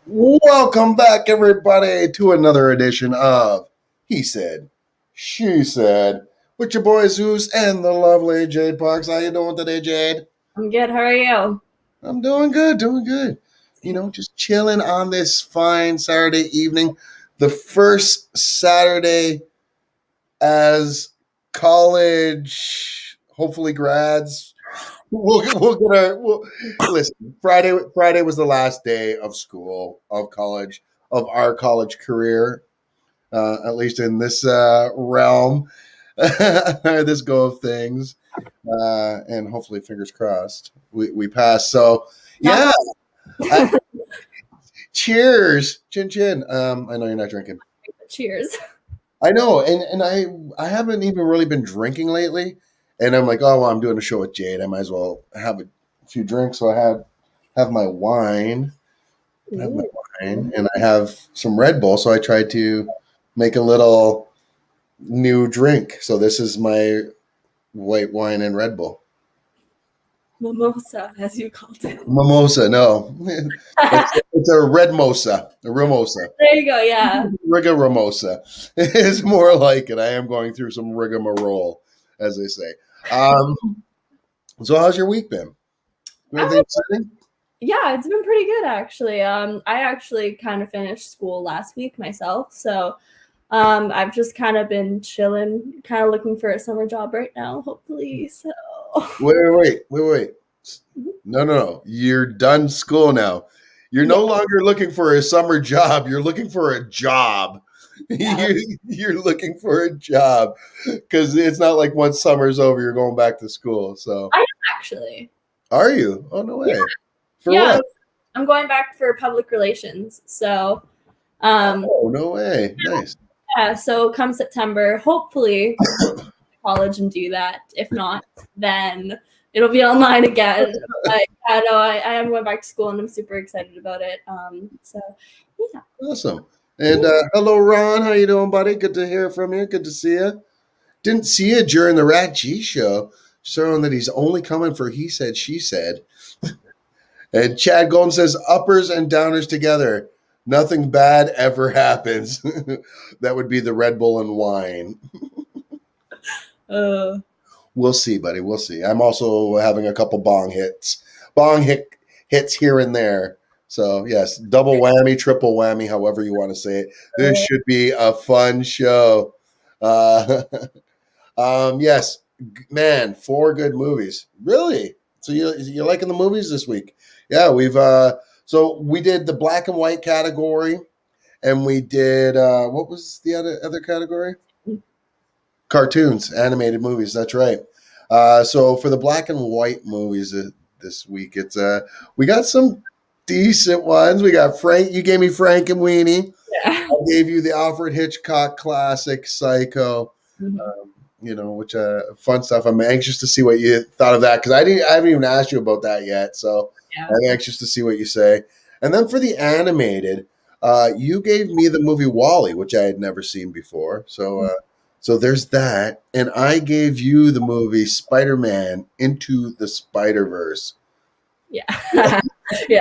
Welcome back, everybody, to another edition of He Said, She Said, with your boy Zeus and the lovely Jade Parks. How you doing today, Jade? I'm good. How are you? I'm doing good, doing good. Just chilling on this fine Saturday evening, the first Saturday as college, hopefully grads. We'll get listen. Friday was the last day of school, of college, of our college career, at least in this realm, this go of things, and hopefully, fingers crossed, we pass. So, Not yeah, I, cheers, chin chin. I know you're not drinking. cheers. I know, and I haven't even really been drinking lately, and I'm like, oh well, I'm doing a show with Jade. I might as well have a few drinks. So I have my wine. I have my Ooh. wine, and I have some Red Bull. So I tried to make a little new drink. So this is my white wine and Red Bull. Mimosa, as you called it. Mimosa, no. It's a red mosa, a Rimosa. There you go. Yeah. Rigoromosa is more like it. I am going through some rigmarole, as they say. Um, so how's your week been? Anything Uh, exciting? yeah, it's been pretty good actually. I actually kind of finished school last week myself, so I've just kind of been chilling, kind of looking for a summer job right now, hopefully. So. Wait. No. You're done school now. You're Yeah. no longer looking for a summer job. You're looking for a job. Yeah. You're looking for a job because it's not like once summer's over, you're going back to school. So, I am actually. are you? Oh, no Yeah. way. For Yeah. what? I'm going back for public relations. So. Oh, no way. Nice. Yeah. So come September, hopefully. College and do that. If not, then it'll be online again. But yeah, no, I am going back to school and I'm super excited about it. So yeah. Awesome. And hello, Ron. How you doing, buddy? Good to hear from you. Good to see you. Didn't see you during the Rat G show, showing that he's only coming for He Said, She Said. And Chad Golden says, uppers and downers together. Nothing bad ever happens. That would be the Red Bull and wine. Uh, We'll see, buddy. We'll see. I'm also having a couple hits here and there. So yes, double whammy, triple whammy, however you want to say it. This should be a fun show. Uh, yes, man, 4 good movies. Really? So you're liking the movies this week? Yeah, so we did the black and white category, and we did what was the other category? Cartoons, animated movies. That's right. So for the black and white movies this week, it's we got some decent ones. We got Frank. You gave me Frankenweenie. yeah. I gave you the Alfred Hitchcock classic Psycho. Mhm. Which fun stuff. I'm anxious to see what you thought of that because I haven't even asked you about that yet. So Yeah. I'm anxious to see what you say. And then for the animated, you gave me the movie Wall-E, which I had never seen before. So there's that. And I gave you the movie Spider-Man Into the Spider-Verse. Yeah. yeah.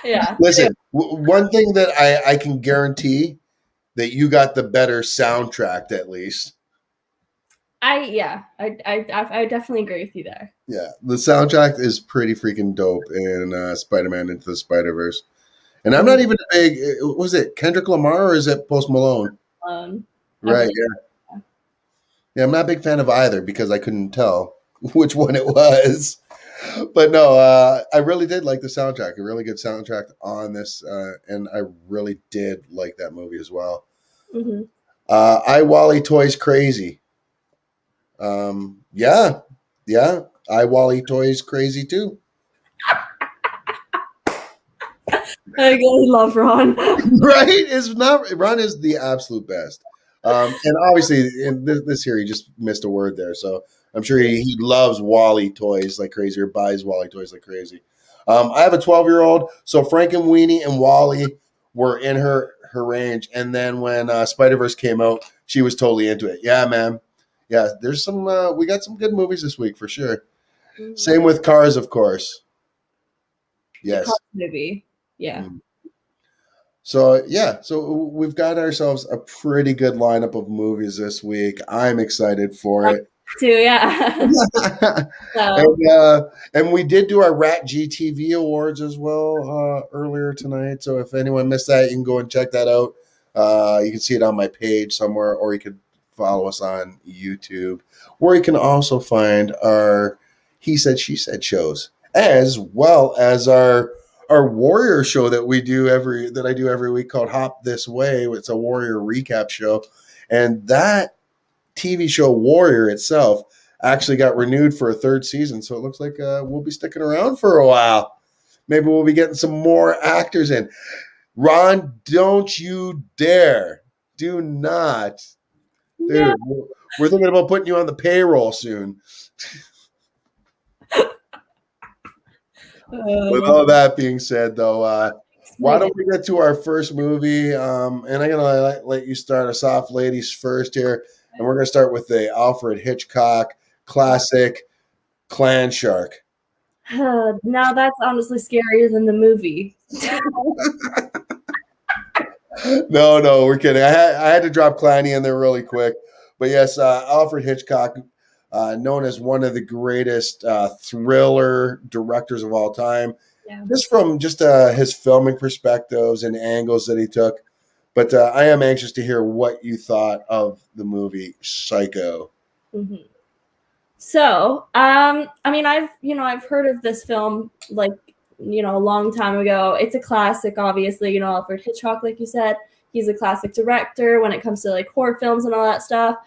yeah. Listen, one thing that I can guarantee that you got the better soundtrack at least. I definitely agree with you there. Yeah, the soundtrack is pretty freaking dope in Spider-Man Into the Spider-Verse. And I'm not even a big, was it Kendrick Lamar or is it Post Malone? Right, yeah. Yeah, I'm not a big fan of either because I couldn't tell which one it was. But no, I really did like the soundtrack. A really good soundtrack on this, and I really did like that movie as well. Mm-hmm. I Wally Toys Crazy. Yeah. I Wally Toys Crazy too. I really love Ron. Right? It's not Ron is the absolute best. And obviously in this here he just missed a word there, so I'm sure he loves Wally toys like crazy or buys Wally toys like crazy. I have a 12-year-old, so Frankenweenie and Wally were in her range, and then when Spider-Verse came out, she was totally into it. Yeah, man. Yeah, there's some we got some good movies this week for sure. Same with Cars, of course. The Yes. Cars movie. Yeah. So yeah, so we've got ourselves a pretty good lineup of movies this week. I'm excited for it. Too, yeah. So and we did do our Rat GTV Awards as well earlier tonight. So if anyone missed that, you can go and check that out. You can see it on my page somewhere, or you could follow us on YouTube, where you can also find our He Said She Said shows, as well as our warrior show that I do every week called Hop This Way. It's a warrior recap show, and that TV show Warrior itself actually got renewed for a third season. So it looks like we'll be sticking around for a while. Maybe we'll be getting some more actors in. Ron, don't you dare. Do not. Dude, we're thinking about putting you on the payroll soon. With all that being said, though, why don't we get to our first movie? And I'm going to let you start us off, ladies, first here. And we're going to start with the Alfred Hitchcock classic, Clan Shark. now that's honestly scarier than the movie. No, we're kidding. I had to drop Clanny in there really quick. But yes, Alfred Hitchcock, known as one of the greatest thriller directors of all time. Yeah. Just from his filming perspectives and angles that he took. But I am anxious to hear what you thought of the movie Psycho. Mm-hmm. So, I mean, I've heard of this film like, a long time ago. It's a classic, obviously, Alfred Hitchcock, like you said, he's a classic director when it comes to like horror films and all that stuff.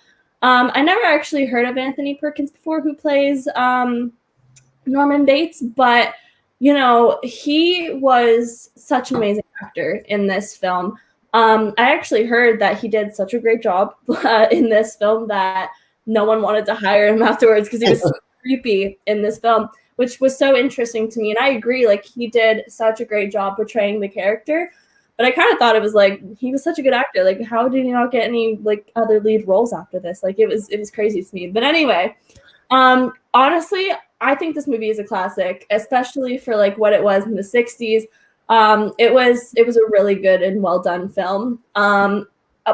I never actually heard of Anthony Perkins before, who plays Norman Bates, but he was such an amazing actor in this film. I actually heard that he did such a great job in this film that no one wanted to hire him afterwards because he was so creepy in this film, which was so interesting to me. And I agree, like, he did such a great job portraying the character. But I kind of thought it was like, he was such a good actor. Like, how did he not get any like other lead roles after this? Like, it was crazy to me. But anyway, honestly, I think this movie is a classic, especially for like what it was in the 60s. It was a really good and well done film.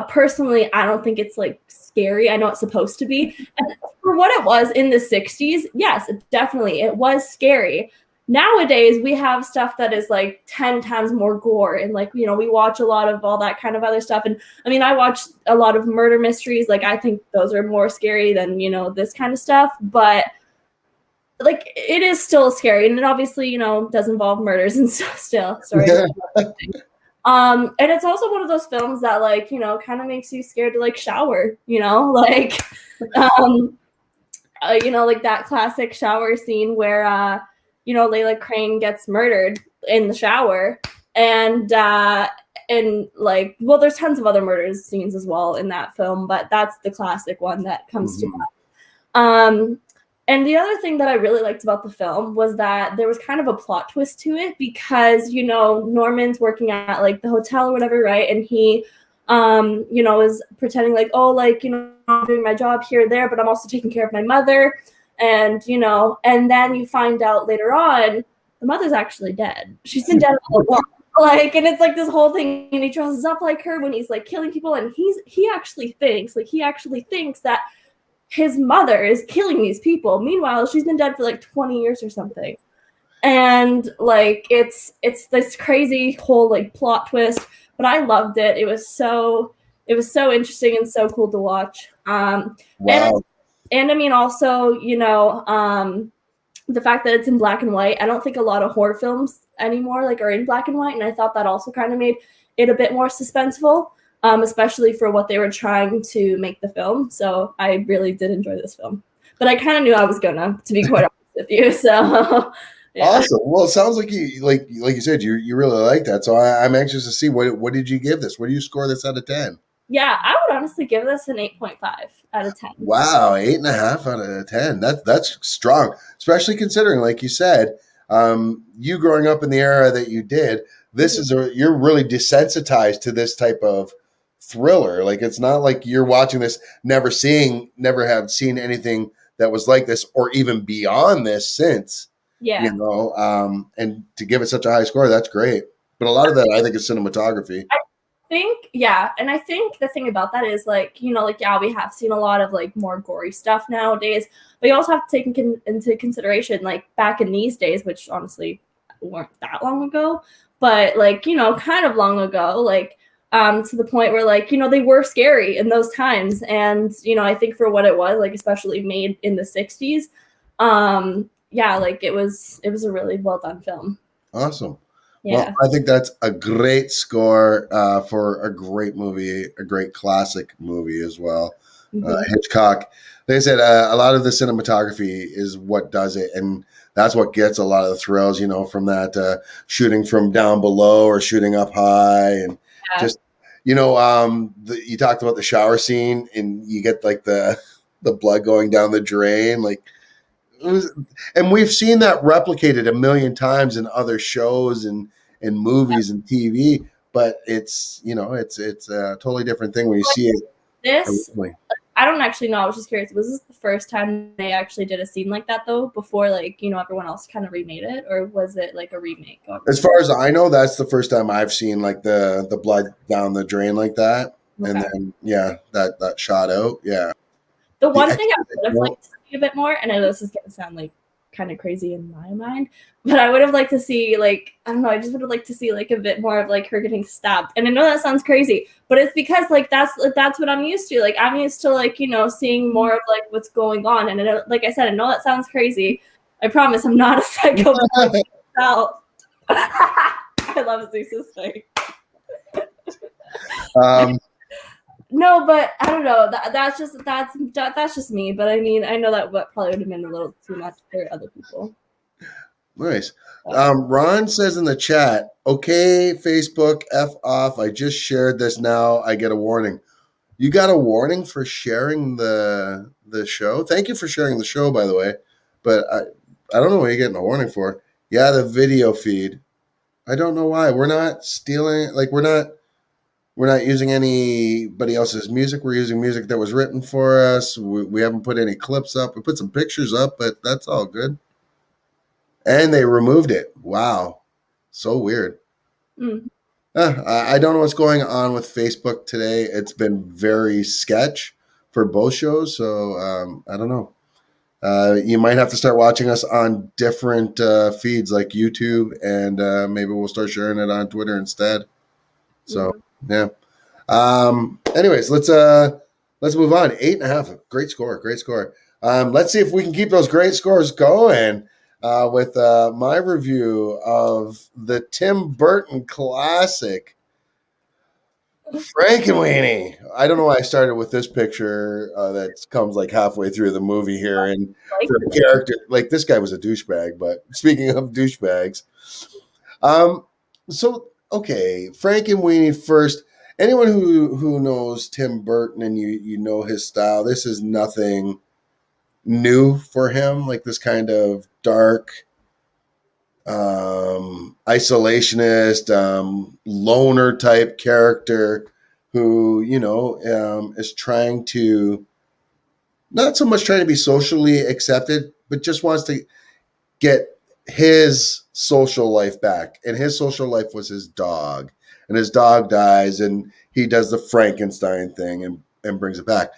Personally, I don't think it's like scary. I know it's supposed to be. And for what it was in the 60s, yes, definitely, it was scary. Nowadays, we have stuff that is like 10 times more gore. And like, we watch a lot of all that kind of other stuff. And I mean, I watch a lot of murder mysteries. Like, I think those are more scary than, this kind of stuff. But like, it is still scary. And it obviously, does involve murders and stuff still. Sorry. And it's also one of those films that like, kind of makes you scared to like shower, like, like that classic shower scene where, Layla Crane gets murdered in the shower, and like, well, there's tons of other murder scenes as well in that film, but that's the classic one that comes to mind. And the other thing that I really liked about the film was that there was kind of a plot twist to it because, Norman's working at like the hotel or whatever, right? And he, is pretending like, oh, like, I'm doing my job here or there, but I'm also taking care of my mother. And, and then you find out later on, the mother's actually dead. She's been dead all along. Like, and it's like this whole thing, and he dresses up like her when he's like killing people. And he actually thinks that his mother is killing these people. Meanwhile, she's been dead for like 20 years or something. And like, it's this crazy whole like plot twist, but I loved it. It was so interesting and so cool to watch. Wow. And I mean, also, the fact that it's in black and white. I don't think a lot of horror films anymore like are in black and white, and I thought that also kind of made it a bit more suspenseful, especially for what they were trying to make the film. So I really did enjoy this film, but I kind of knew I was gonna, to be quite honest with you. So yeah. Awesome. Well, it sounds like you said you really like that. So I'm anxious to see what did you give this? What do you score this out of 10? Yeah, I would honestly give this an 8.5 out of 10. Wow, 8.5 out of 10. That's strong, especially considering, like you said, you growing up in the era that you did. This is you're really desensitized to this type of thriller. Like, it's not like you're watching this, never have seen anything that was like this or even beyond this since. Yeah. And to give it such a high score, that's great. But a lot of that, I think, is cinematography. And I think the thing about that is like, yeah, we have seen a lot of like more gory stuff nowadays, but you also have to take into consideration like back in these days, which honestly weren't that long ago, but like, kind of long ago, like to the point where like, they were scary in those times. And, I think for what it was, like especially made in the 60s, yeah, like it was a really well done film. Awesome. Well, Yeah. I think that's a great score for a great movie, a great classic movie as well. Hitchcock, like I said, a lot of the cinematography is what does it, and that's what gets a lot of the thrills, from that shooting from down below or shooting up high, and just you talked about the shower scene, and you get like the blood going down the drain, like. And we've seen that replicated a million times in other shows and movies and TV, but it's it's a totally different thing when you see it. This Originally. I don't actually know. I was just curious. Was this the first time they actually did a scene like that though? Before like everyone else kind of remade it, or was it like a remake? As far as I know, that's the first time I've seen like the blood down the drain like that, and then that shot out. Yeah. The one thing I would have liked to see a bit more, and I know this is going to sound like kind of crazy in my mind, but I would have liked to see like, I don't know, I just would have liked to see like a bit more of like her getting stabbed. And I know that sounds crazy, but it's because like that's what I'm used to. Like I'm used to like, seeing more of like what's going on. And like I said, I know that sounds crazy. I promise I'm not a psychopath myself. I love Zeus's thing. No, but I don't know. That's just me. But I mean, I know that probably would have been a little too much for other people. Nice. Ron says in the chat, "Okay, Facebook, F off. I just shared this. Now I get a warning. You got a warning for sharing the show. Thank you for sharing the show, by the way. But I don't know what you're getting a warning for. Yeah, the video feed. I don't know why. We're not stealing. Like we're not using anybody else's music. We're using music that was written for us. We haven't put any clips up. We put some pictures up, but that's all good. And they removed it. Wow. So weird. I don't know what's going on with Facebook today. It's been very sketch for both shows. So I don't know. You might have to start watching us on different feeds like YouTube, and maybe we'll start sharing it on Twitter instead. So, yeah. Anyways, let's move on. 8.5. Great score. Let's see if we can keep those great scores going with my review of the Tim Burton classic, Frankenweenie. I don't know why I started with this picture that comes like halfway through the movie here. And for a character, like this guy was a douchebag, but speaking of douchebags, okay, Frankenweenie first. Anyone who knows Tim Burton and you know his style, this is nothing new for him. Like this kind of dark, isolationist, loner type character who is trying to not so much trying to be socially accepted, but just wants to get his social life back. And his social life was his dog. And his dog dies, and he does the Frankenstein thing and brings it back.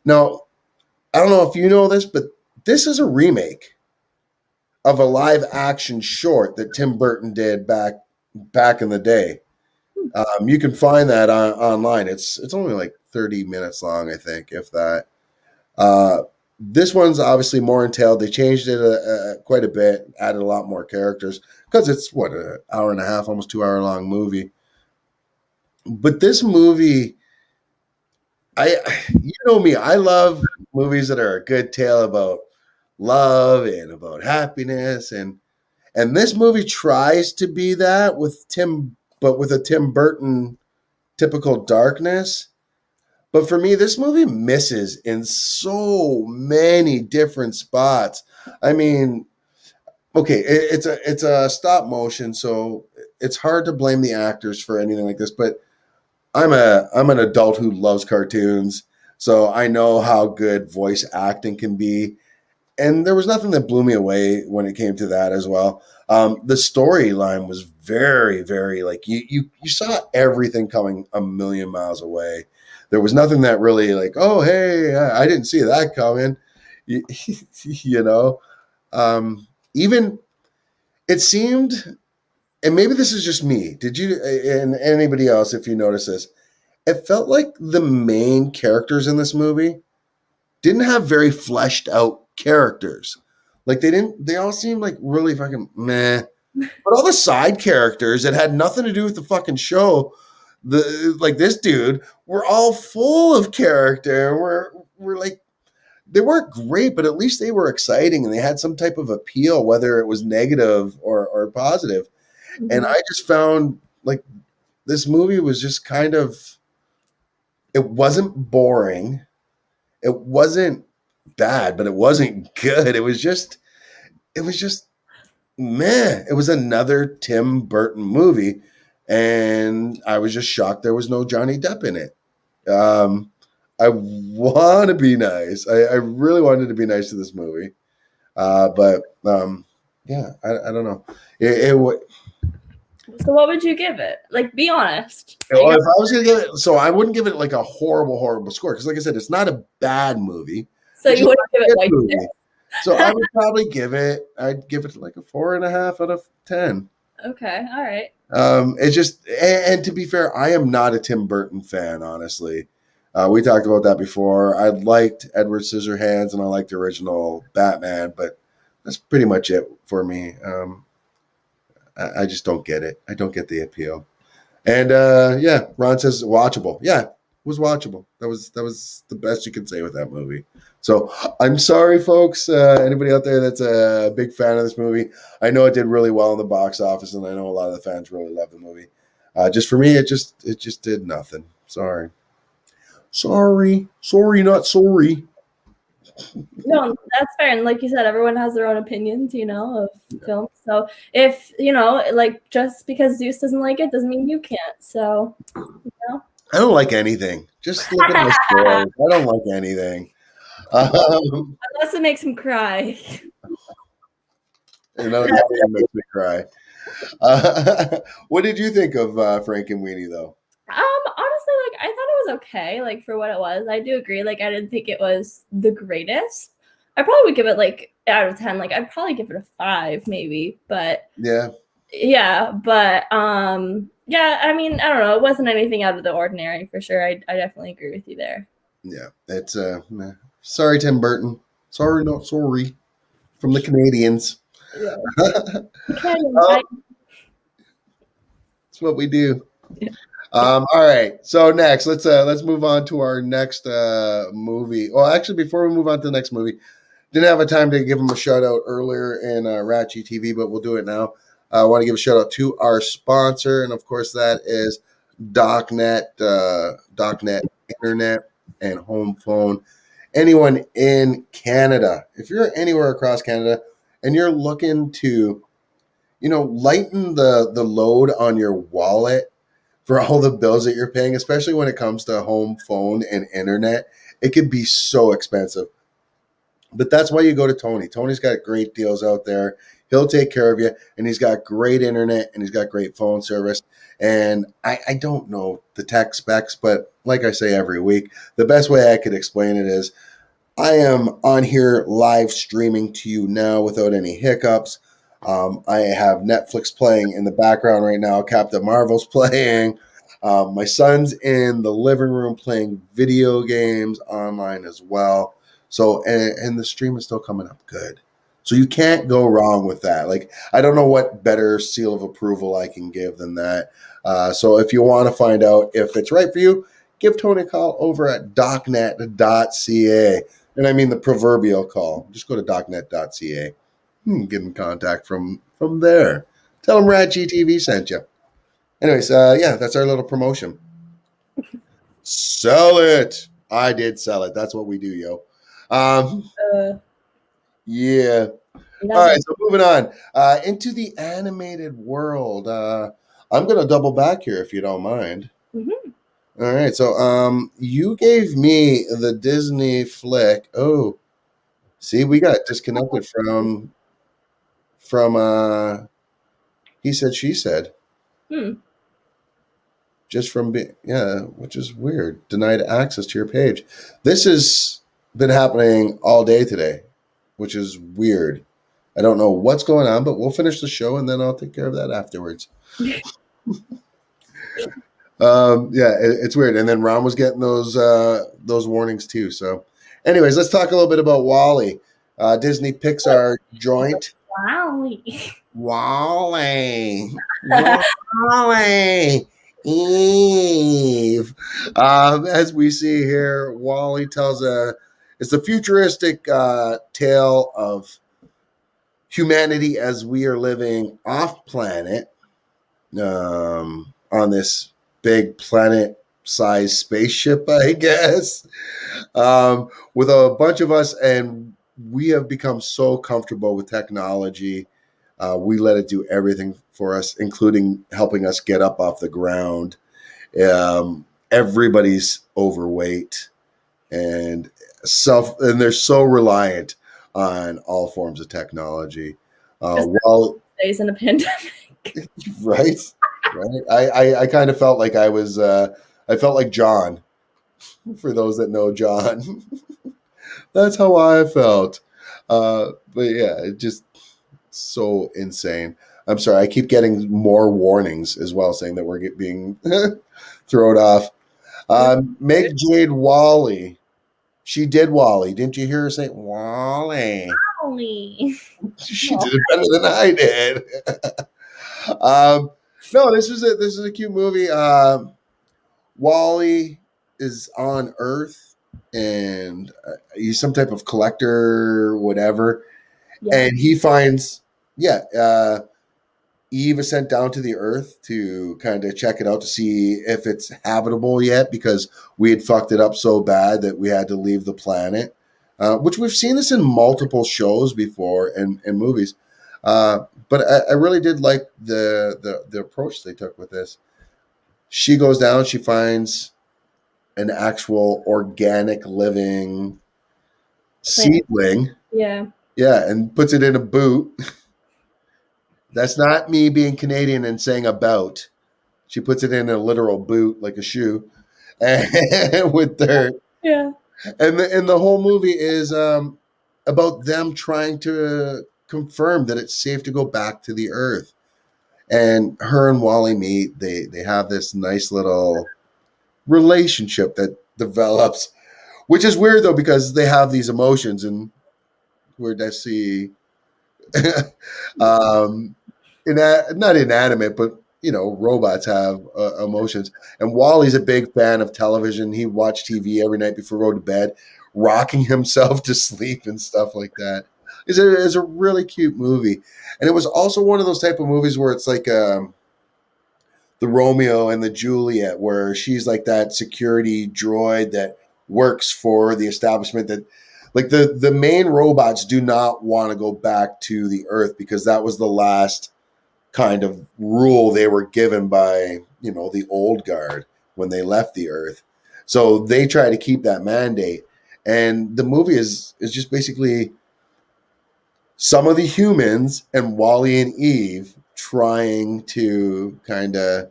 Now, I don't know if you know this, but this is a remake of a live action short that Tim Burton did back in the day. You can find that online. It's only like 30 minutes long, I think, if that. This one's obviously more entailed. They changed it quite a bit, added a lot more characters because it's an hour and a half, almost 2 hour long movie. But this movie, you know me, I love movies that are a good tale about love and about happiness, and this movie tries to be that with a Tim Burton typical darkness. But for me, this movie misses in so many different spots. I mean, okay, it's a stop motion, so it's hard to blame the actors for anything like this, but I'm an adult who loves cartoons, so I know how good voice acting can be. And there was nothing that blew me away when it came to that as well. The storyline was very, very like you saw everything coming a million miles away. There was nothing that really like, oh hey, I didn't see that coming. You, you know, even it seemed, and maybe this is just me. Did you and anybody else, if you notice this, it felt like the main characters in this movie didn't have very fleshed out characters. Like they didn't. They all seemed like really fucking meh. But all the side characters that had nothing to do with the fucking show, the like this dude, were all full of character. We're like they weren't great, but at least they were exciting and they had some type of appeal, whether it was negative or positive. And I just found like this movie was just kind of, it wasn't boring. It wasn't bad, but it wasn't good. It was just meh. It was another Tim Burton movie. And I was just shocked there was no Johnny Depp in it. I want to be nice. I really wanted to be nice to this movie. But yeah, I don't know. So what would you give it? Like, be honest. Well, if I was going to give it, so I wouldn't give it like a horrible score because, like I said, it's not a bad movie. So you wouldn't give it like this. So I would probably I'd give it like a 4.5 out of 10. Okay, all right. It's just, and to be fair, I am not a Tim Burton fan, honestly. We talked about that before. I liked Edward Scissorhands and I liked the original Batman, but that's pretty much it for me. I just don't get it. I don't get the appeal. And yeah, Ron says watchable. Yeah, it was watchable. That was the best you can say with that movie. So I'm sorry, folks. Anybody out there that's a big fan of this movie, I know it did really well in the box office, and I know a lot of the fans really love the movie. Just for me, it just did nothing. Sorry, not sorry. No, that's fair. And like you said, everyone has their own opinions, of films. So if, like just because Zeus doesn't like it doesn't mean you can't. So, I don't like anything. Just look at my scores. I don't like anything. Unless it makes him cry. That makes me cry. What did you think of Frankenweenie, though? Honestly, like I thought it was okay, like for what it was. I do agree. Like I didn't think it was the greatest. I probably would give it like out of 10. Like I'd probably give it a 5, maybe. But yeah, but yeah. I mean, I don't know. It wasn't anything out of the ordinary for sure. I definitely agree with you there. Yeah, it's sorry, Tim Burton. Sorry, not sorry. From the Canadians. Yeah. That's what we do. Yeah. All right. So next, let's move on to our next movie. Well, actually, before we move on to the next movie, didn't have a time to give them a shout out earlier in Ratchy TV, but we'll do it now. I want to give a shout out to our sponsor, and of course, that is DocNet Internet and Home Phone. Anyone in Canada, if you're anywhere across Canada and you're looking to, lighten the load on your wallet for all the bills that you're paying, especially when it comes to home phone and internet, it could be so expensive. But that's why you go to Tony. Tony's got great deals out there. He'll take care of you, and he's got great internet, and he's got great phone service. And I don't know the tech specs, but like I say every week, the best way I could explain it is I am on here live streaming to you now without any hiccups. I have Netflix playing in the background right now. Captain Marvel's playing. My son's in the living room playing video games online as well. So, and the stream is still coming up good. So you can't go wrong with that. Like, I don't know what better seal of approval I can give than that. So if you want to find out if it's right for you, give Tony a call over at docnet.ca. And I mean the proverbial call. Just go to docnet.ca. Get in contact from there. Tell them Ratchy TV sent you. Anyways, yeah, that's our little promotion. Sell it. I did sell it. That's what we do, yo. Yeah. All right, so moving on into the animated world. I'm going to double back here if you don't mind. Mm-hmm. All right, so you gave me the Disney flick. Oh, see, we got disconnected from He said, she said. Hmm. Just from being, yeah, which is weird. Denied access to your page. This has been happening all day today, which is weird. I don't know what's going on, but we'll finish the show and then I'll take care of that afterwards. Yeah, it's weird. And then Ron was getting those warnings too. So, anyways, let's talk a little bit about Wall-E, Disney Pixar joint. Wow. Wall-E, Wall-E, Eve. As we see here, Wall-E tells it's a futuristic tale of humanity as we are living off planet on this big planet-sized spaceship, I guess, with a bunch of us, and we have become so comfortable with technology. We let it do everything for us, including helping us get up off the ground. Everybody's overweight and they're so reliant on all forms of technology. Well, Days in a pandemic. right. I kind of felt like I felt like John. For those that know John, that's how I felt. But yeah, it just so insane. I'm sorry, I keep getting more warnings as well, saying that we're being thrown off. Make Jade Wall-E. She did Wall-E. Didn't you hear her say Wall-E? Wall-E. She did it better than I did. No, this is a cute movie. Wall-E is on Earth, and he's some type of collector, whatever. Yeah. And he finds, Eve is sent down to the Earth to kind of check it out to see if it's habitable yet, because we had fucked it up so bad that we had to leave the planet. Which we've seen this in multiple shows before and movies. But I really did like the approach they took with this. She goes down, she finds an actual organic living seedling. Yeah. Yeah, and puts it in a boot. That's not me being Canadian and saying about. She puts it in a literal boot, like a shoe, and with dirt. Yeah. And the whole movie is about them trying to confirm that it's safe to go back to the Earth. And her and Wall-E meet. They have this nice little relationship that develops, which is weird though, because they have these emotions, and we're to see not inanimate, but robots have emotions. And Wally's a big fan of television. He watched TV every night before going to bed, rocking himself to sleep and stuff like that. It's a really cute movie. And it was also one of those type of movies where it's like the Romeo and the Juliet, where she's like that security droid that works for the establishment, that like the main robots do not want to go back to the Earth because that was the last kind of rule they were given by, the old guard when they left the Earth. So they try to keep that mandate. And the movie is just basically some of the humans and Wall-E and Eve trying to kind of,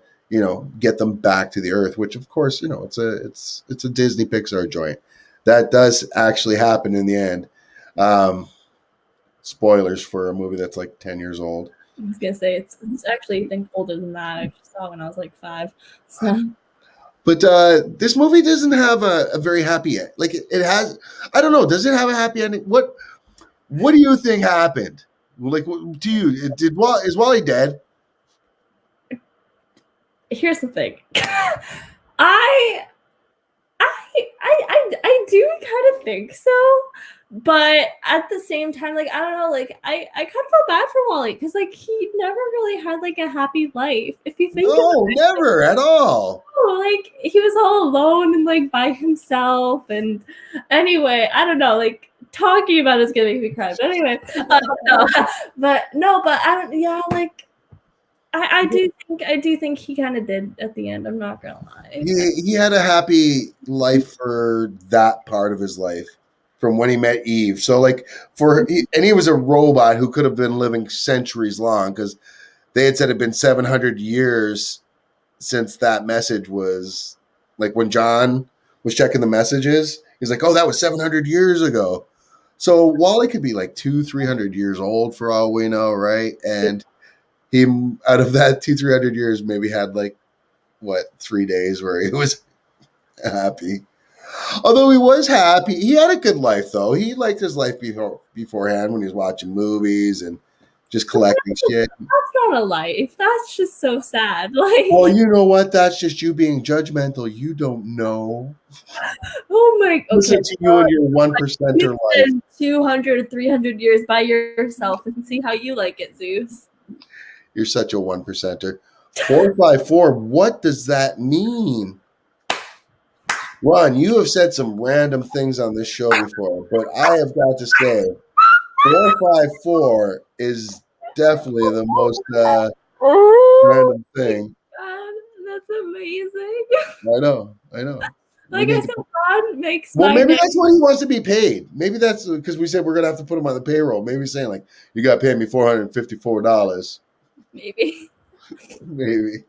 get them back to the Earth, which of course, it's a Disney Pixar joint. That does actually happen in the end. Spoilers for a movie that's like 10 years old. I was gonna say it's actually, I think, older than that. I saw it when I was like 5. So. But this movie doesn't have a very happy end. Like it has, I don't know. Does it have a happy ending? What do you think happened? Like, to you, is Wall-E dead? Here's the thing. I do kind of think so, but at the same time, like, I don't know, like, I kind of feel bad for Wall-E because, like, he never really had like a happy life. If you think, no, never at all. Like, he was all alone and like by himself. And anyway, I don't know, like, talking about it's gonna make me cry. But anyway, but I don't. Yeah, like. I do think he kind of did at the end. I'm not gonna lie. He had a happy life for that part of his life from when he met Eve. So like and he was a robot who could have been living centuries long, because they had said it had been 700 years since that message was, like, when John was checking the messages, he's like, oh, that was 700 years ago. So Wally could be like 200-300 years old for all we know, right? And he, out of that 200-300 years, maybe had like, what, 3 days where he was happy. Although he was happy, he had a good life though. He liked his life beforehand when he was watching movies and just collecting shit. That's not a life. That's just so sad. Like, Well, you know what? That's just you being judgmental. You don't know. oh my, Listen okay. to you and your 1%er life. Spend 200, 300 years by yourself and see how you like it, Zeus. You're such a 1%er. 454. What does that mean? Ron, you have said some random things on this show before, but I have got to say, 454 is definitely the most random thing. God, that's amazing. I know. Like I said, God makes well, my maybe day. that's what he wants to be paid. Maybe that's because we said we're going to have to put him on the payroll. Maybe he's saying, like, you got to pay me $454. Maybe. Maybe.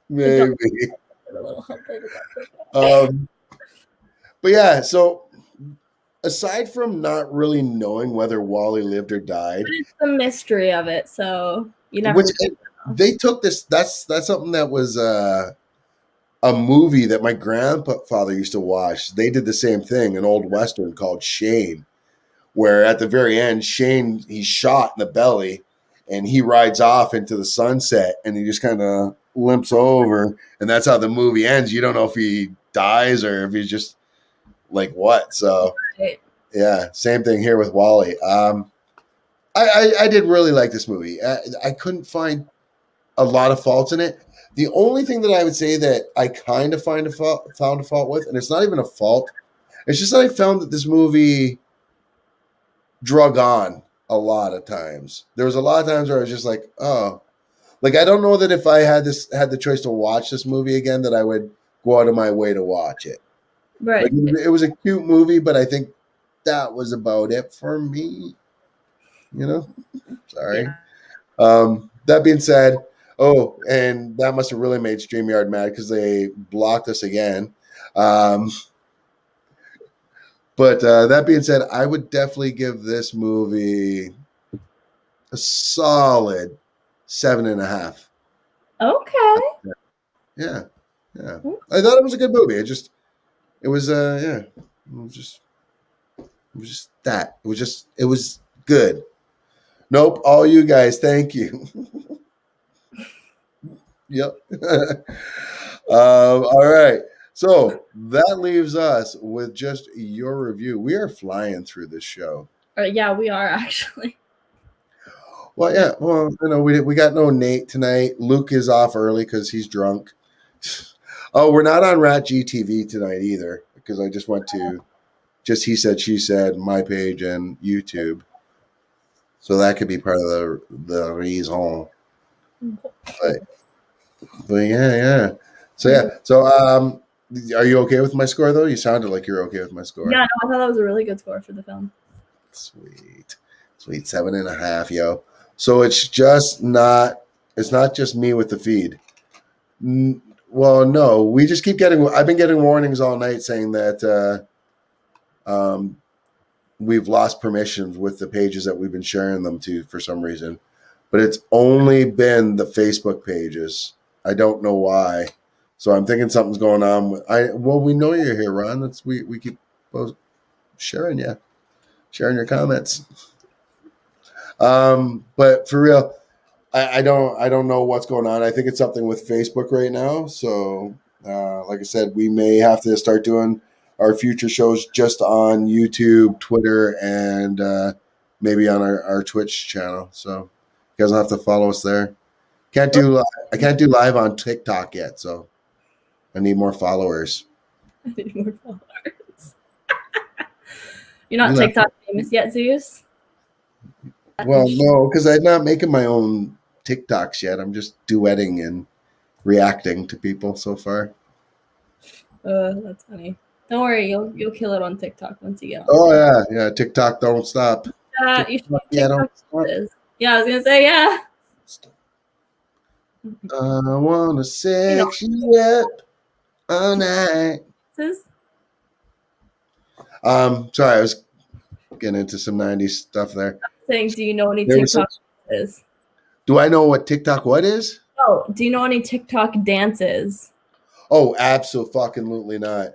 A little But yeah, so aside from not really knowing whether Wally lived or died, it's the mystery of it. So you never. They took this. That's something that was a movie that my grandfather used to watch. They did the same thing, an old Western called Shane, where at the very end, Shane, he's shot in the belly and he rides off into the sunset and he just kind of limps over. And that's how the movie ends. You don't know if he dies or if he's just like what. So, yeah, same thing here with Wally. I did really like this movie. I couldn't find a lot of faults in it. The only thing that I would say that I kind of found a fault with, and it's not even a fault, it's just that I found that this movie drug on a lot of times. There was a lot of times where I was just like, oh, like I don't know that if I had the choice to watch this movie again, that I would go out of my way to watch it. Right. Like, it was a cute movie, but I think that was about it for me. You know, sorry. Yeah. That being said, and that must have really made StreamYard mad because they blocked us again. But that being said, I would definitely give this movie a solid 7.5. Okay. Yeah. I thought it was a good movie. It was good. Nope. All you guys, thank you. Yep. All right. So that leaves us with just your review. We are flying through this show. Yeah, we are actually. Well, yeah. Well, we got no Nate tonight. Luke is off early because he's drunk. Oh, we're not on Rat GTV tonight either because I just went to just He Said, She Said, my page and YouTube. So that could be part of the reason. But yeah. So are you okay with my score though? You sounded like you're okay with my score. Yeah, no, I thought that was a really good score for the film. Sweet 7.5, yo. So it's not just me with the feed. Well, no, we just keep I've been getting warnings all night saying that we've lost permissions with the pages that we've been sharing them to for some reason. But it's only been the Facebook pages. I don't know why. So I'm thinking something's going on. Well, we know you're here, Ron. We keep sharing your comments. But for real, I don't know what's going on. I think it's something with Facebook right now. So like I said, we may have to start doing our future shows just on YouTube, Twitter, and maybe on our Twitch channel. So you guys will have to follow us there. I can't do live on TikTok yet, so I need more followers. You're not TikTok famous yet, Zeus? Well, no, because I'm not making my own TikToks yet. I'm just duetting and reacting to people so far. That's funny. Don't worry, you'll kill it on TikTok once you get on. Oh yeah, TikTok don't stop. You should TikTok don't stop. Yeah, I was gonna say yeah. I wanna You know, sex you up all night. this Sorry, I was getting into some '90s stuff there. saying, do you know any There was some, TikTok dances? do I know what TikTok what is? Oh, do you know any TikTok dances? Oh, absolutely not.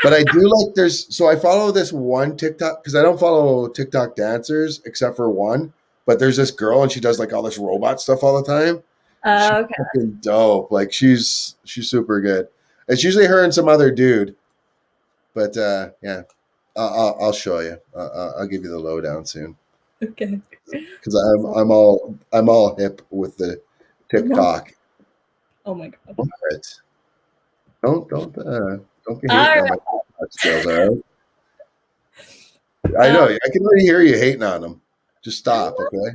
But I do like so I follow this one TikTok because I don't follow TikTok dancers except for one. But there's this girl and she does like all this robot stuff all the time. She's Okay. fucking dope. Like she's super good. It's usually her and some other dude. But yeah, I'll show you. I'll give you the lowdown soon Okay. because I'm all hip with the TikTok. Oh my god. But don't be All hating on right. my TikTok skills, all right? I Uh, know. I can already hear you hating on them. Just stop, okay?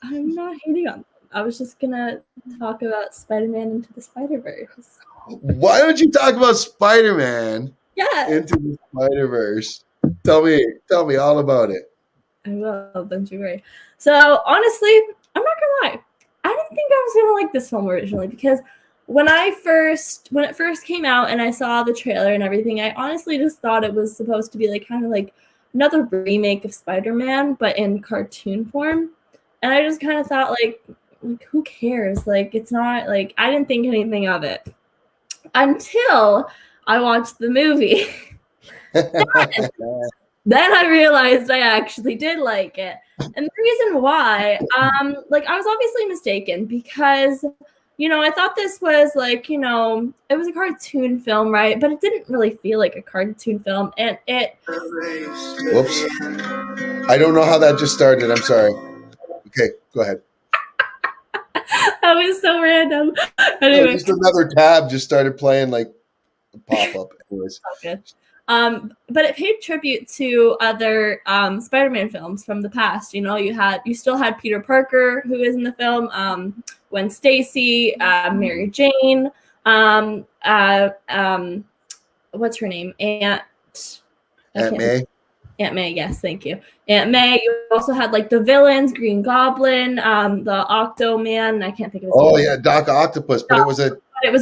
I'm not hating on them. I was just gonna talk about Spider-Man Into the Spider-Verse. Why don't you talk about Spider-Man Yes, into the Spider-Verse? Tell me all about it. I will. Don't you worry. So honestly, I'm not gonna lie. I didn't think I was gonna like this film originally because when it first came out and I saw the trailer and everything, I honestly just thought it was supposed to be like kind of like another remake of Spider-Man, but in cartoon form. And I just kind of thought like who cares? Like it's not like I didn't think anything of it until I watched the movie. Then I realized I actually did like it. And the reason why, like I was obviously mistaken because, I thought this was like, it was a cartoon film, right? But it didn't really feel like a cartoon film. And Whoops. I don't know how that just started. I'm sorry. Okay, go ahead. that was so random. No, Anyway, just another tab just started playing like a pop-up. Anyways. good. But it paid tribute to other Spider-Man films from the past. You still had Peter Parker, who is in the film, Gwen Stacy, Mary Jane, what's her name? Aunt May. Aunt May, yes, thank you. Aunt May. You also had like the villains, Green Goblin, the Octo Man. I can't think of his name. Oh yeah, Doc Octopus, but it was a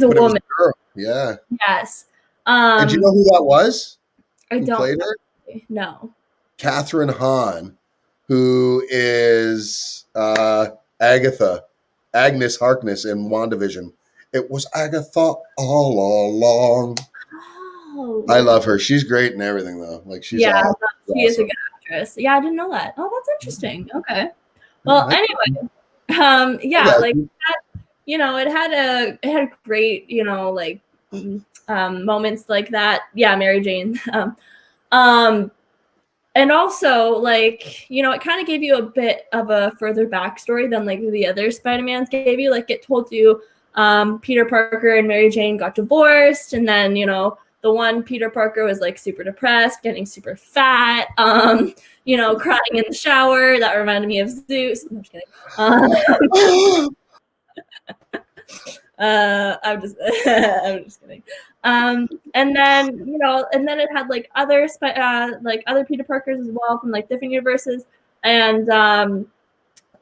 woman. girl. Yeah. Yes. And do you know who that was? I Who don't played her? know. Catherine Hahn, who is Agnes Harkness in WandaVision. It was Agatha all along. Oh. I love her. She's great in everything, though. Like she's awesome. She is a good actress. Yeah, I didn't know that. Oh, that's interesting. Okay. Well, anyway, like that, it had great, like moments like that. Yeah, Mary Jane. And also like, it kind of gave you a bit of a further backstory than like the other Spider-Mans gave you. Like it told you Peter Parker and Mary Jane got divorced, and then the one Peter Parker was like super depressed, getting super fat, crying in the shower. That reminded me of Zeus. I'm just kidding. I'm just kidding. And then it had like other Peter Parkers as well from like different universes, and they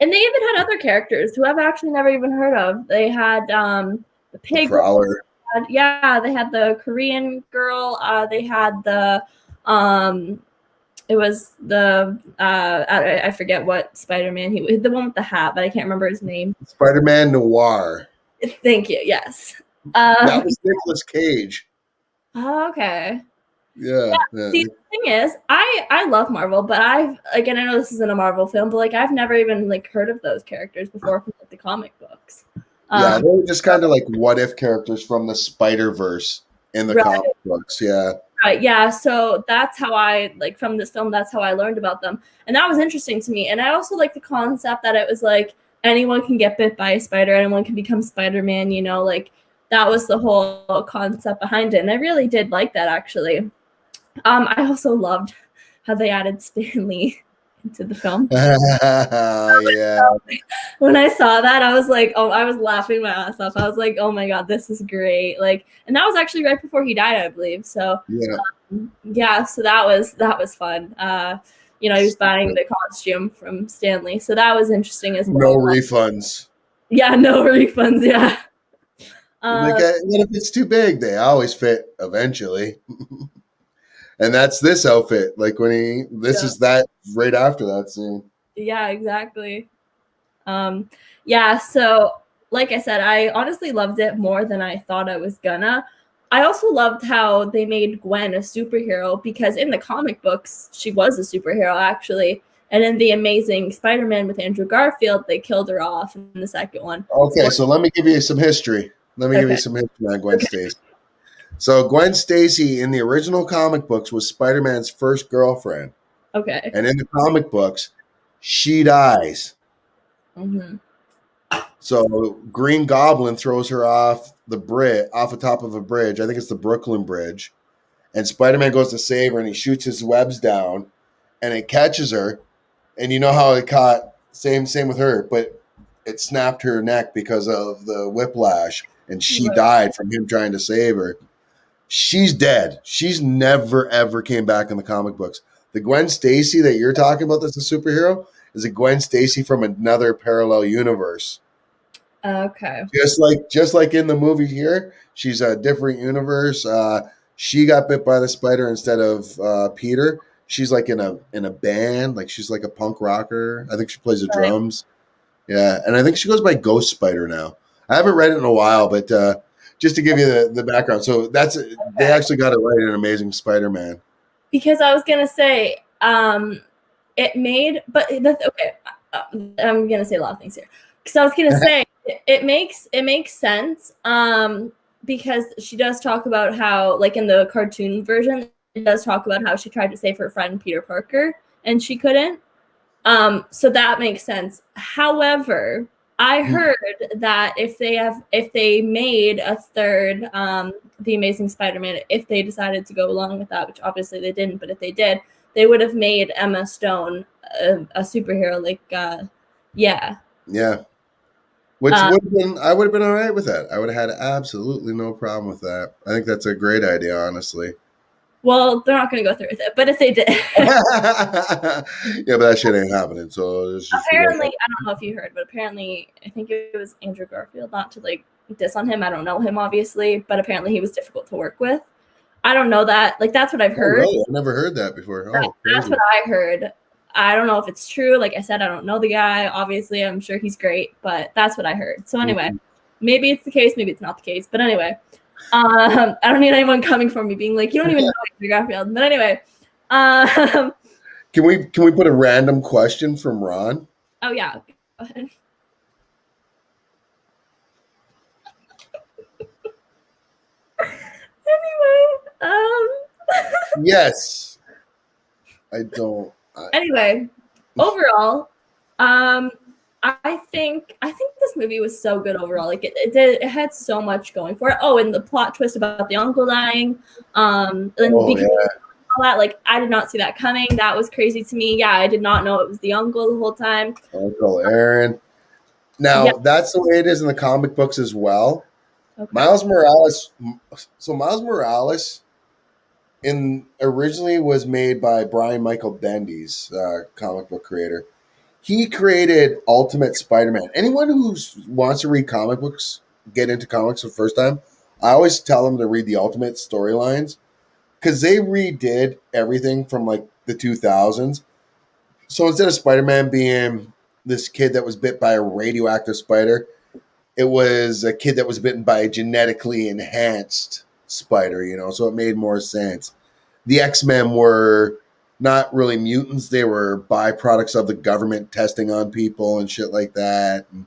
even had other characters who I've actually never even heard of. They had the pig. They had the Korean girl. They had the it was the I forget what Spider-Man he was, the one with the hat, but I can't remember his name. Spider-Man Noir. Thank you. Yes. That was Nicolas Cage. Oh, okay. Yeah. See, the thing is, I love Marvel, but I know this isn't a Marvel film, but like I've never even like heard of those characters before from like, the comic books. Yeah, they were just kind of like what if characters from the Spider-Verse in the comic books. Yeah. Right. Yeah. So that's how I like from this film. That's how I learned about them, and that was interesting to me. And I also like the concept that it was like anyone can get bit by a spider, anyone can become Spider-Man. Like that was the whole concept behind it, and I really did like that actually. I also loved how they added Stan Lee into the film. Yeah. When I saw that, I was like, oh, I was laughing my ass off. I was like, oh my god, this is great. Like, and that was actually right before he died, I believe. So so that was fun. He was buying the costume from Stan Lee, so that was interesting as well. No refunds. Yeah, no refunds. Yeah. Like, what if it's too big? They always fit eventually. And that's this outfit. Like this Yeah. is that right after that scene. Yeah, exactly. Yeah, so like I said, I honestly loved it more than I thought I was gonna. I also loved how they made Gwen a superhero because in the comic books, she was a superhero actually. And in The Amazing Spider-Man with Andrew Garfield, they killed her off in the second one. Okay, so let me give you some history. Let me give you Okay. some history on Gwen Stacy. So Gwen Stacy in the original comic books was Spider-Man's first girlfriend. Okay. And in the comic books, she dies. Mm-hmm. So Green Goblin throws her off the top of a bridge. I think it's the Brooklyn Bridge. And Spider-Man goes to save her and he shoots his webs down and it catches her. And you know how it caught same with her, but it snapped her neck because of the whiplash and she Right. died from him trying to save her. She's dead. She's never ever came back in the comic books. The Gwen Stacy that you're talking about that's a superhero is a Gwen Stacy from another parallel universe. Okay. Just like in the movie here, she's a different universe. She got bit by the spider instead of Peter. She's like in a band, like she's like a punk rocker. I think she plays the Right. drums. Yeah, and I think she goes by Ghost Spider now. I haven't read it in a while, but just to give you the background, so they actually got it right in Amazing Spider-Man. Because I was gonna say, it made, but okay, I'm gonna say a lot of things here. Because I was gonna say it makes sense. Because she does talk about how, like in the cartoon version, it does talk about how she tried to save her friend Peter Parker and she couldn't. So that makes sense. However, I heard that if they made a third The Amazing Spider-Man, if they decided to go along with that, which obviously they didn't, but if they did, they would have made Emma Stone a superhero. Like, yeah. Yeah, which Uh, would have been I would have been all right with that. I would have had absolutely no problem with that. I think that's a great idea, honestly. well, they're not going to go through with it, but if they did, Yeah, but that shit ain't happening. So let's just forget apparently, about I don't know if you heard, but apparently, I think it was Andrew Garfield. Not to like diss on him, I don't know him obviously, but apparently he was difficult to work with. I don't know that. Like that's what I've it. Oh, heard. really? I've never heard that before. Oh, That's crazy. what I heard. I don't know if it's true. Like I said, I don't know the guy. Obviously, I'm sure he's great, but that's what I heard. So anyway, Mhm. maybe it's the case, maybe it's not the case. But anyway, I don't need anyone coming for me being like, you don't even know Andrew Garfield. But anyway, um, Can we put a random question from Ron? oh yeah. Go ahead. Anyway, Yes. I don't. anyway, overall, I think this movie was so good overall. Like it had so much going for it. Oh, and the plot twist about the uncle dying, and Oh because yeah, all that, like I did not see that coming. That was crazy to me. Yeah, I did not know it was the uncle the whole time. Uncle Aaron. Yeah. Now that's the way it is in the comic books as well. Okay. Miles Morales. So Miles Morales in originally was made by Brian Michael Bendis, comic book creator. He created Ultimate Spider-Man. Anyone who wants to read comic books, get into comics for the first time, I always tell them to read the Ultimate storylines because they redid everything from like the 2000s. So instead of Spider-Man being this kid that was bit by a radioactive spider, it was a kid that was bitten by a genetically enhanced spider, so it made more sense. The X-Men were not really mutants, they were byproducts of the government testing on people and shit like that. And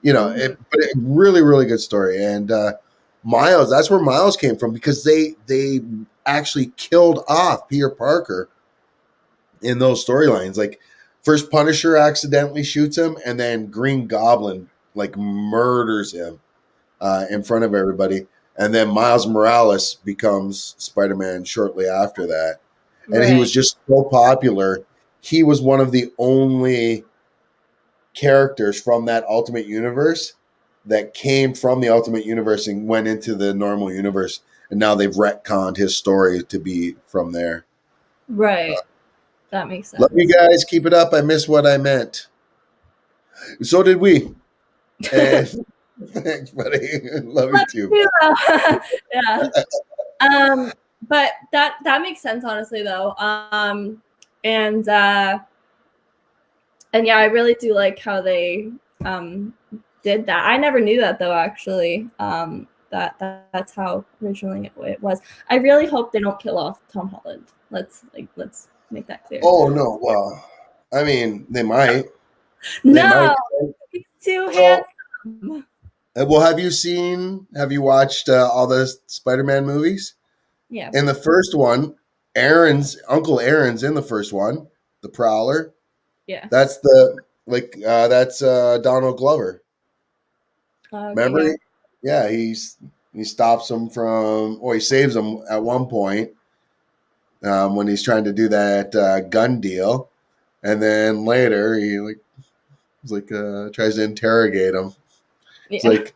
Mhm. but a really, really good story. And Miles, that's where Miles came from because they actually killed off Peter Parker in those storylines. Like first Punisher accidentally shoots him, and then Green Goblin like murders him in front of everybody. And then Miles Morales becomes Spider-Man shortly after that. And he Right. was just so popular. He was one of the only characters from that Ultimate Universe that came from the Ultimate Universe and went into the normal universe. And now they've retconned his story to be from there. Right. That makes Love you sense. guys. Keep it up. I missed what I meant. So did we. And thanks, buddy. Love you Love too. you too. Yeah. But that makes sense, honestly, though. And yeah, I really do like how they did that. I never knew that, though. Actually, that's how originally it was. I really hope they don't kill off Tom Holland. Let's make that clear. Oh no, well, I mean, they might. They might. No, he's too So, handsome. well, have you watched all the Spider-Man movies? Yeah, In the first one, Uncle Aaron's in the first one, the Prowler. yeah. That's that's Donald Glover. Okay, Remember? yeah. Yeah, he stops him from, or he saves him at one point when he's trying to do that gun deal, and then later he's like tries to interrogate him. It's Yeah. like,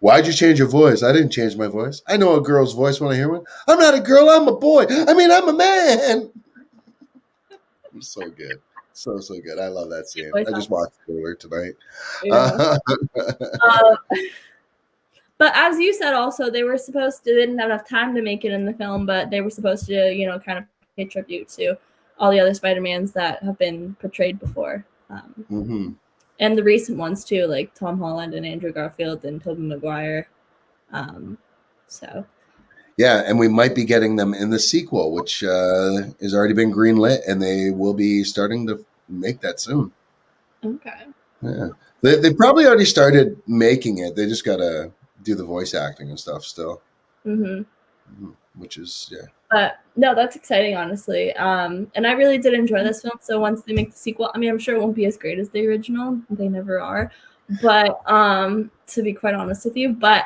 why'd you change your voice? I didn't change my voice. I know a girl's voice when I hear one. I'm not a girl. I'm a boy. I mean, I'm a man. It's so good. So good. I love that scene. I just watched it earlier tonight. Yeah. But as you said, also they didn't have enough time to make it in the film, but they were supposed to, kind of pay tribute to all the other Spider-Mans that have been portrayed before, Mm-hmm. and the recent ones too, like Tom Holland and Andrew Garfield and Tobey Maguire. So Yeah, and we might be getting them in the sequel, which has already been greenlit, and they will be starting to make that soon. okay. Yeah, they probably already started making it. They just gotta do the voice acting and stuff still. Mm-hmm. Which is But no, that's exciting, honestly. And I really did enjoy this film. So once they make the sequel, I mean, I'm sure it won't be as great as the original. They never are. But to be quite honest with you, but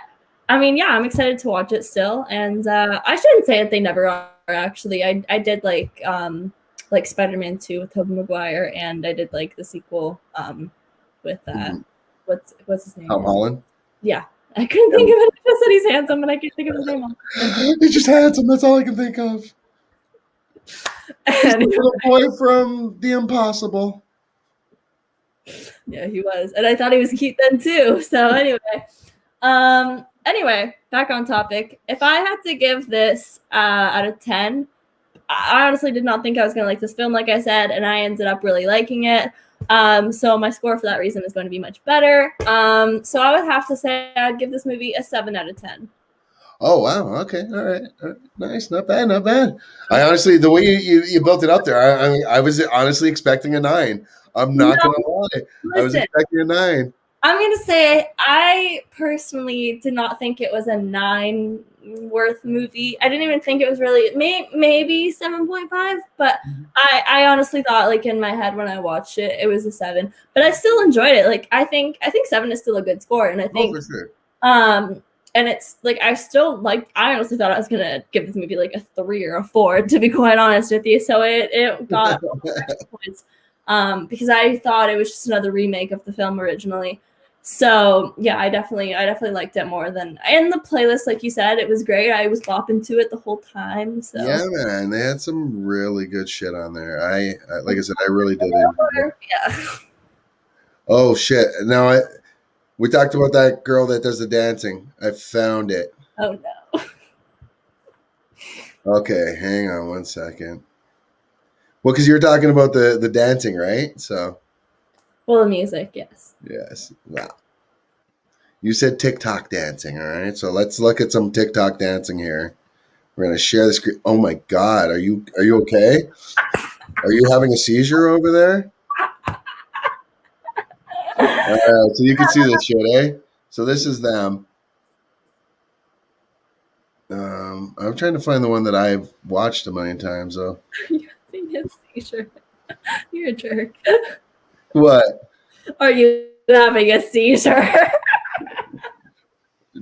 I mean, yeah, I'm excited to watch it still. And I shouldn't say that they never are. Actually, I did like Spider-Man 2 with Tobey Maguire, and I did like the sequel with what's his name? Tom Holland. Yeah. I couldn't think of it. I just said he's handsome, but I can't think of his name. He's just handsome. That's all I can think of. He's the little boy from The Impossible. Yeah, he was, and I thought he was cute then too. So anyway, back on topic. If I had to give this out of 10, I honestly did not think I was going to like this film, like I said, and I ended up really liking it. So my score for that reason is going to be much better. So I would have to say I'd give this movie a 7 out of 10. Oh wow! Okay, all right. Nice, not bad, not bad. I honestly, the way you built it up there, I was honestly expecting a 9. I'm not gonna lie, Listen, I was expecting a 9. I'm gonna say I personally did not think it was a 9 worth movie. I didn't even think it was really maybe 7.5, but I honestly thought, like, in my head when I watched it, it was a 7. But I still enjoyed it. Like, I think 7 is still a good score, and I think for sure. and it's like I honestly thought I was gonna give this movie like a 3 or a 4, to be quite honest with you. So it got points because I thought it was just another remake of the film originally. So yeah, I definitely liked it more than in the playlist. Like you said, it was great. I was bopping to it the whole time. So yeah, man, they had some really good shit on there. I like I said, I really did. Yeah. Oh shit! Now we talked about that girl that does the dancing. I found it. Oh no. Okay, hang on one second. Well, because you were talking about the dancing, right? So. Well, the music, yes. Yes. Wow. You said TikTok dancing, all right? So let's look at some TikTok dancing here. We're gonna share the screen. Oh my God, are you okay? Are you having a seizure over there? All right, so you can see this shit, eh? So this is them. I'm trying to find the one that I've watched a million times, though. You're having a seizure. You're a jerk. What? Are you having a seizure?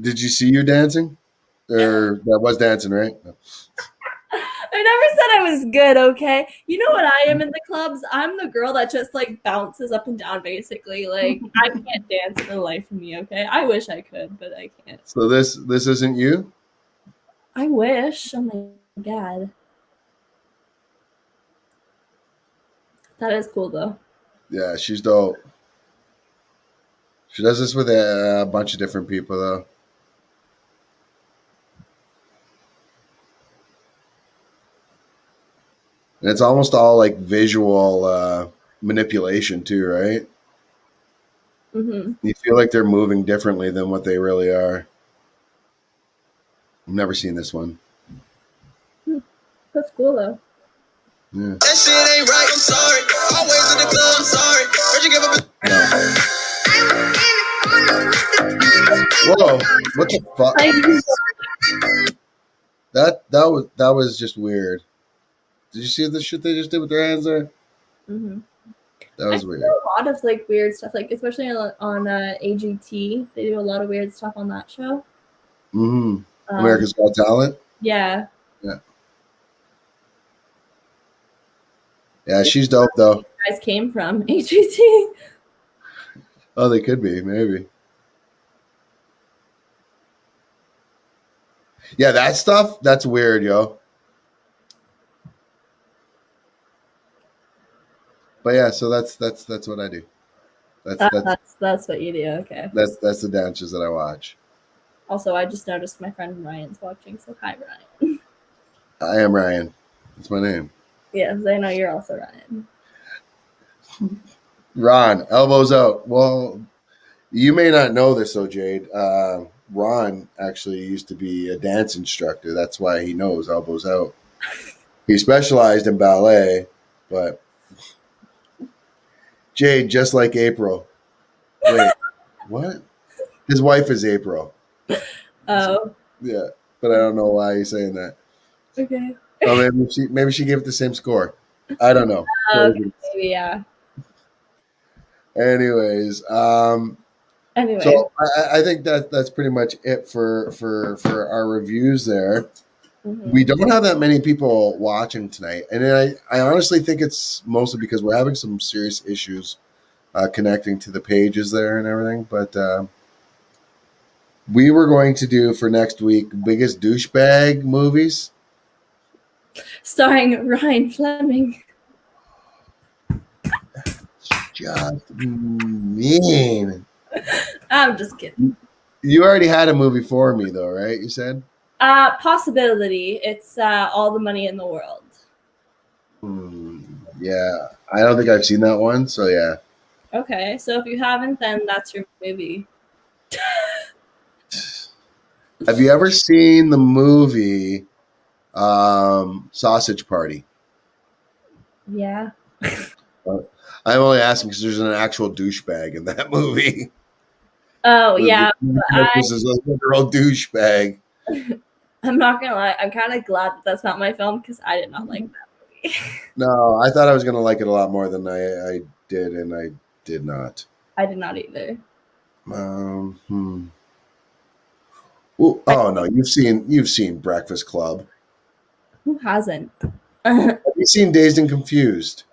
Did you see you dancing? Or that was dancing, right? I never said I was good, okay? You know what I am in the clubs? I'm the girl that just like bounces up and down, basically. Like, I can't dance for the life of me, okay? I wish I could, but I can't. So this isn't you? I wish. Oh my God. That is cool though. Yeah, she's dope. She does this with a bunch of different people, though. And it's almost all like visual manipulation, too, right? Mm-hmm. You feel like they're moving differently than what they really are. I've never seen this one. That's cool though. Yeah. That shit ain't right, I'm sorry. Always in the club, I'm sorry. Heard you give up Whoa! What the fuck? That was just weird. Did you see the shit they just did with their hands there? Mm-hmm. That was weird. A lot of like weird stuff, like especially on AGT, they do a lot of weird stuff on that show. Mm-hmm. America's Got Talent. Yeah. Yeah, she's dope though. You guys came from AGT. Oh, they could be, maybe. Yeah, that stuff, that's weird, yo. But yeah, so that's what I do. That's what you do. Okay. That's the dances that I watch. Also, I just noticed my friend Ryan's watching, so hi Ryan. I am Ryan. That's my name. Yes, I know you're also Ryan. Ron, elbows out. Well, you may not know this, though, Jade. Ron actually used to be a dance instructor. That's why he knows elbows out. He specialized in ballet, but Jade, just like April. Wait, what? His wife is April. Oh. Yeah, but I don't know why he's saying that. Okay. Oh, maybe she gave it the same score. I don't know. Okay, maybe, yeah. Anyways, anyway, so I think that's pretty much it for our reviews there. Mm-hmm. We don't have that many people watching tonight, and I honestly think it's mostly because we're having some serious issues connecting to the pages there and everything. But we were going to do for next week biggest douchebag movies, starring Ryan Fleming. Just mean. I'm just kidding. You already had a movie for me, though, right? You said? Possibility. It's All the Money in the World. Yeah. I don't think I've seen that one, so yeah. Okay, so if you haven't, then that's your movie. Have you ever seen the movie Sausage Party? Yeah. I'm only asking because there's an actual douchebag in that movie. Oh, yeah. This is a literal douchebag. I'm not going to lie. I'm kind of glad that that's not my film because I did not like that movie. No, I thought I was going to like it a lot more than I did, and I did not. I did not either. Ooh, oh, no. You've seen Breakfast Club. Who hasn't? Have you seen Dazed and Confused?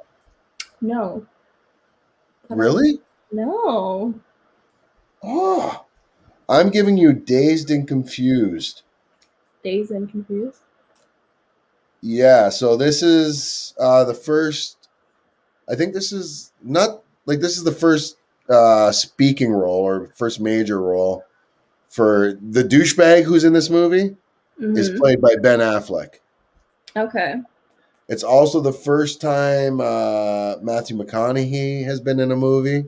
No. Really? No. Oh, I'm giving you Dazed and Confused. Dazed and Confused? Yeah, so this is the first. I think this is not like this is the first speaking role or first major role for the douchebag who's in this movie. Mm-hmm. Is played by Ben Affleck. Okay. It's also the first time Matthew McConaughey has been in a movie.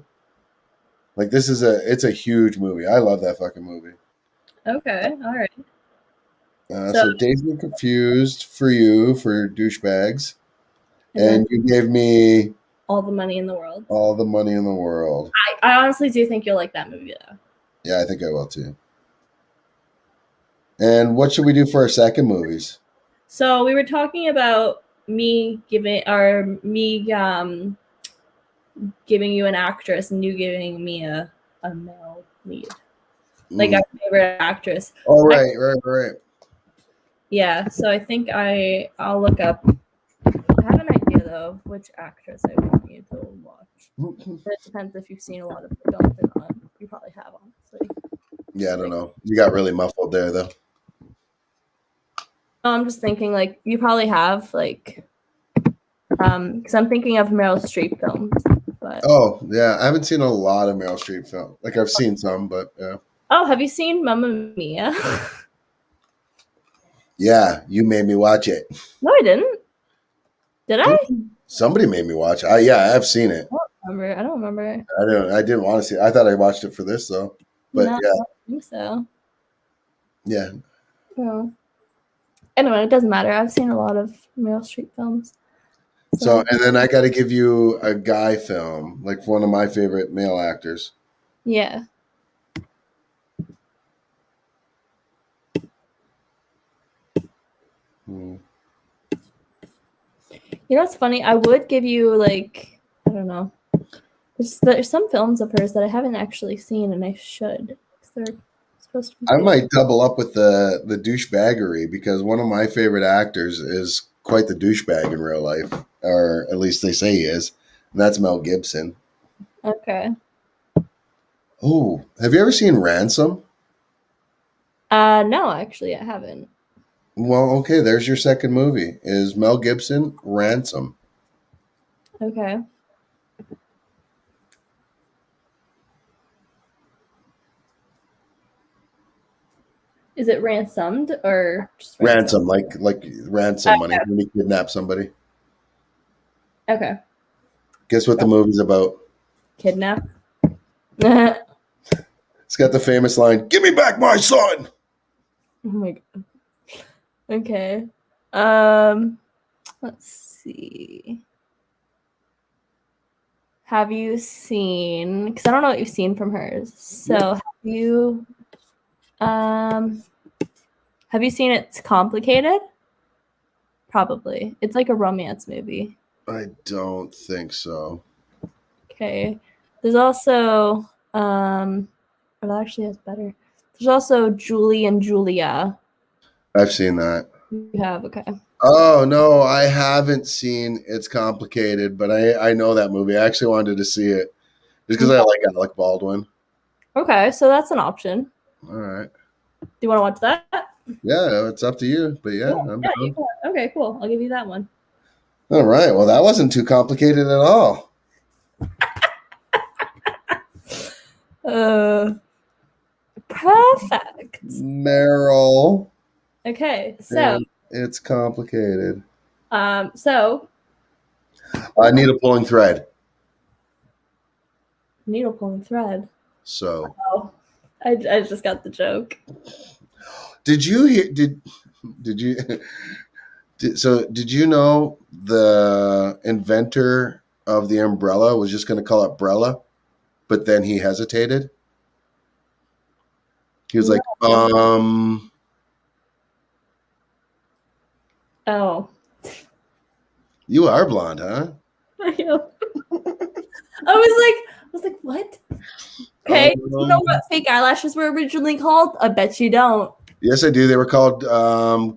Like it's a huge movie. I love that fucking movie. Okay, all right. So Dazed and Confused for you for douchebags, and you gave me All the Money in the World. All the Money in the World. I honestly do think you'll like that movie though. Yeah, I think I will too. And what should we do for our second movies? So we were talking about me giving you an actress and you giving me a male lead. Like our favorite actress. Oh, right. Yeah, so I think I'll look up. I have an idea though of which actress I want you to watch. But it depends if you've seen a lot of the films or not. You probably have, honestly. Yeah, I don't know. You got really muffled there though. I'm just thinking like you probably have like because I'm thinking of Meryl Streep films, But Oh, yeah. I haven't seen a lot of Meryl Streep films. Like, I've seen some, but yeah. oh, have you seen Mamma Mia? Yeah, you made me watch it. No, I didn't. Did I? Somebody made me watch it. Yeah, I've seen it. I don't remember. I didn't want to see it. I thought I watched it for this, though. But No, yeah. I don't think so. Yeah. No. Anyway, it doesn't matter. I've seen a lot of Meryl Streep films. So, and then I got to give you a guy film, like one of my favorite male actors. Yeah. You know what's funny? I would give you like, I don't know. There's some films of hers that I haven't actually seen, and I should. 'Cause they're supposed to be I good. might double up with the douchebaggery because one of my favorite actors is quite the douchebag in real life, or at least they say he is. And that's Mel Gibson. Okay. Oh, have you ever seen Ransom? No, actually, I haven't. Well, okay, there's your second movie. Is Mel Gibson Ransom? Okay. Is it ransomed or just Ransom, like ransom money when you kidnap somebody. Okay. Guess what the movie's about? Kidnap. It's got the famous line, "Give me back my son." Oh my god. Okay. Let's see. Have you seen, because I don't know what you've seen from hers. So have you seen It's Complicated? Probably. It's like a romance movie. I don't think so. Okay. There's also that actually has better. There's also Julie and Julia. I've seen that. You have, okay. Oh no, I haven't seen It's Complicated, but I know that movie. I actually wanted to see it just because I like Alec Baldwin. Okay, so that's an option. All right. Do you want to watch that? Yeah, it's up to you. But yeah, I'm Yeah, down. okay, cool. I'll give you that one. All right. Well, that wasn't too complicated at all. Perfect. Meryl. Okay, so And It's Complicated. so Needle pulling thread. needle pulling thread. So Oh, I just got the joke. did you hear? Did you? Did you know the inventor of the umbrella was just going to call it Brella, but then he hesitated. He was like, Oh. You are blonde, huh? I was like, what? Okay, do you know what fake eyelashes were originally called? I bet you don't. Yes, I do. They were called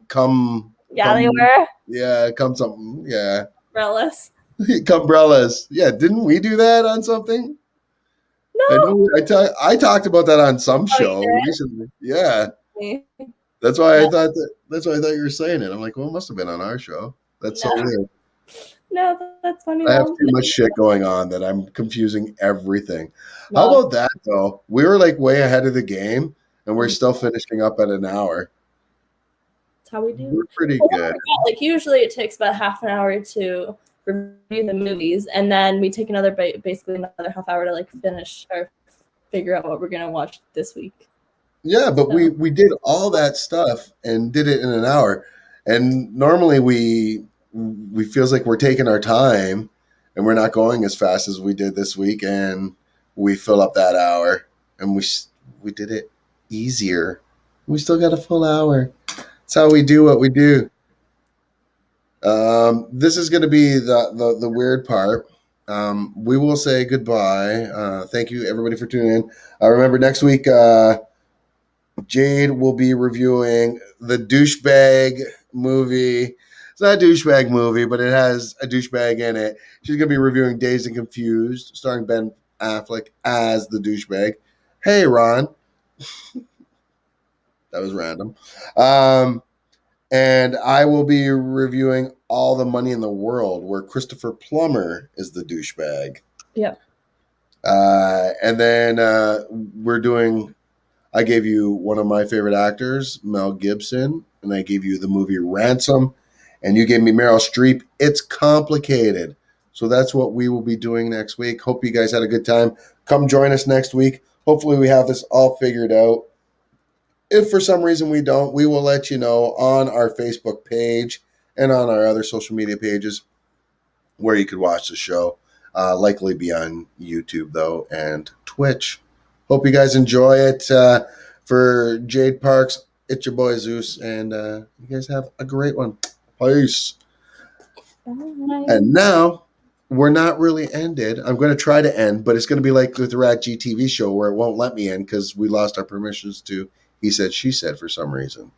cum. Yeah, they were. Yeah, cum something. Yeah. Umbrellas. Cumbrellas. Yeah, didn't we do that on something? No. I talked about that on some Oh, show you did? recently. Yeah. That's why I thought you were saying it. I'm like, well, it must have been on our show. That's so weird. No, that's funny. I have too much shit going on that I'm confusing everything. No. How about that though? We were like way ahead of the game, and we're still finishing up at an hour. That's how we do. We're pretty good. Like usually, it takes about half an hour to review the movies, and then we take basically another half hour to like finish or figure out what we're gonna watch this week. Yeah, but we did all that stuff and did it in an hour, and normally we feels like we're taking our time and we're not going as fast as we did this week, and we fill up that hour and we did it easier. We still got a full hour. That's how we do what we do. This is going to be the weird part. We will say goodbye. Thank you everybody for tuning in. Remember next week, Jade will be reviewing the douchebag movie. It's not a douchebag movie, but it has a douchebag in it. She's going to be reviewing Dazed and Confused, starring Ben Affleck as the douchebag. Hey, Ron. That was random. And I will be reviewing All the Money in the World, where Christopher Plummer is the douchebag. Yep. And then I gave you one of my favorite actors, Mel Gibson, and I gave you the movie Ransom, and you gave me Meryl Streep. It's complicated. So that's what we will be doing next week. Hope you guys had a good time. Come join us next week. Hopefully we have this all figured out. If for some reason we don't, we will let you know on our Facebook page and on our other social media pages where you could watch the show. Likely be on YouTube, though, and Twitch. Hope you guys enjoy it. For Jade Parks, it's your boy Zeus, and you guys have a great one. Peace. Bye. And now, we're not really ended. I'm going to try to end, but it's going to be like with the Rat GTV show where it won't let me end because we lost our permissions to He Said, She Said for some reason.